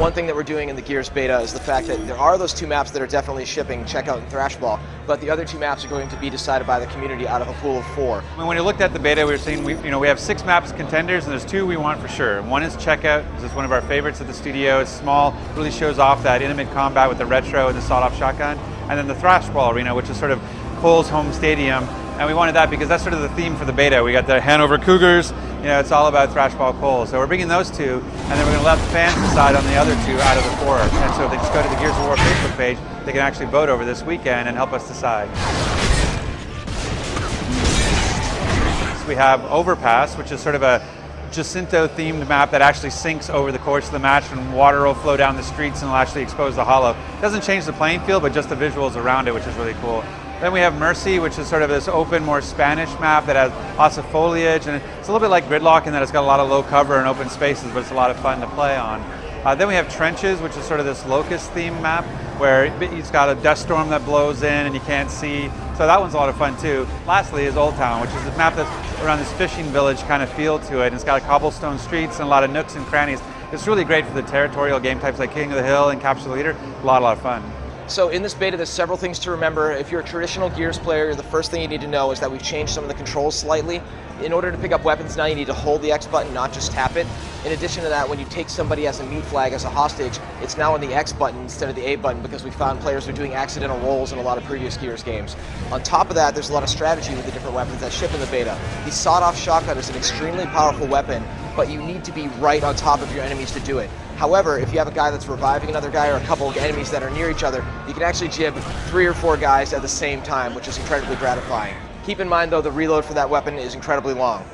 One thing that we're doing in the Gears beta is the fact that there are those 2 maps that are definitely shipping, Checkout and Thrashball, but the other 2 maps are going to be decided by the community out of a pool of 4. When we looked at the beta, we were seeing we have 6 maps contenders, and there's 2 we want for sure. One is Checkout. This is one of our favorites at the studio. It's small, really shows off that intimate combat with the retro and the sawed-off shotgun. And then the Thrashball Arena, which is sort of Cole's home stadium. And we wanted that because that's sort of the theme for the beta. We got the Hanover Cougars, it's all about Thrashball Cole. So we're bringing those 2, and then we're going to let the fans decide on the other 2 out of the 4. And so if they just go to the Gears of War Facebook page, they can actually vote over this weekend and help us decide. So we have Overpass, which is sort of a Jacinto-themed map that actually sinks over the course of the match, and water will flow down the streets and will actually expose the hollow. It doesn't change the playing field, but just the visuals around it, which is really cool. Then we have Mercy, which is sort of this open, more Spanish map that has lots of foliage, and it's a little bit like Gridlock in that it's got a lot of low cover and open spaces, but it's a lot of fun to play on. Then we have Trenches, which is sort of this Locust-themed map, where it's got a dust storm that blows in and you can't see. So that one's a lot of fun too. Lastly is Old Town, which is a map that's around this fishing village kind of feel to it. And it's got cobblestone streets and a lot of nooks and crannies. It's really great for the territorial game types like King of the Hill and Capture the Leader. A lot of fun. So in this beta, there's several things to remember. If you're a traditional Gears player, the first thing you need to know is that we've changed some of the controls slightly. In order to pick up weapons now, you need to hold the X button, not just tap it. In addition to that, when you take somebody as a meat flag, as a hostage, it's now on the X button instead of the A button, because we found players are doing accidental rolls in a lot of previous Gears games. On top of that, there's a lot of strategy with the different weapons that ship in the beta. The sawed-off shotgun is an extremely powerful weapon, but you need to be right on top of your enemies to do it. However, if you have a guy that's reviving another guy or a couple of enemies that are near each other, you can actually jib 3 or 4 guys at the same time, which is incredibly gratifying. Keep in mind though, the reload for that weapon is incredibly long.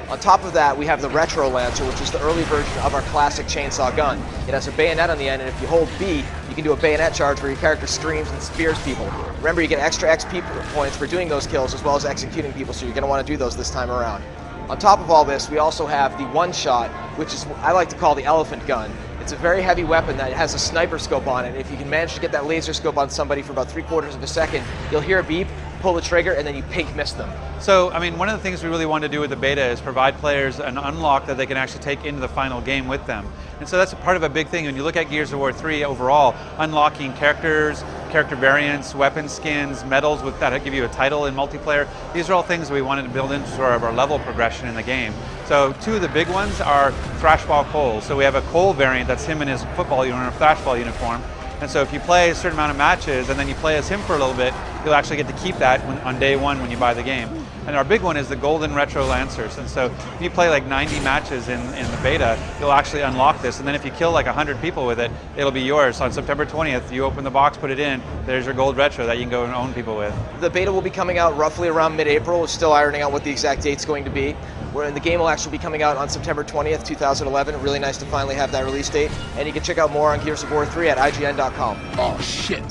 On top of that, we have the Retro Lancer, which is the early version of our classic chainsaw gun. It has a bayonet on the end, and if you hold B, you can do a bayonet charge where your character screams and spears people. Remember, you get extra XP points for doing those kills as well as executing people, so you're going to want to do those this time around. On top of all this, we also have the one-shot, which is what I like to call the elephant gun. It's a very heavy weapon that has a sniper scope on it. If you can manage to get that laser scope on somebody for about 3/4 of a second, you'll hear a beep, pull the trigger, and then you pink miss them. So, I mean, one of the things we really wanted to do with the beta is provide players an unlock that they can actually take into the final game with them. And so that's a part of a big thing. When you look at Gears of War 3 overall, unlocking characters, character variants, weapon skins, medals with that give you a title in multiplayer, these are all things that we wanted to build into sort of our level progression in the game. So 2 of the big ones are Thrashball Cole. So we have a Cole variant that's him in his football uniform, Thrashball uniform. And so if you play a certain amount of matches and then you play as him for a little bit, you'll actually get to keep that on day 1 when you buy the game. And our big one is the Golden Retro Lancers. And so if you play like 90 matches in the beta, you'll actually unlock this. And then if you kill like 100 people with it, it'll be yours. So on September 20th, you open the box, put it in, there's your Gold Retro that you can go and own people with. The beta will be coming out roughly around mid-April. We're still ironing out what the exact date's going to be. The game will actually be coming out on September 20th, 2011. Really nice to finally have that release date. And you can check out more on Gears of War 3 at IGN.com. Oh, shit.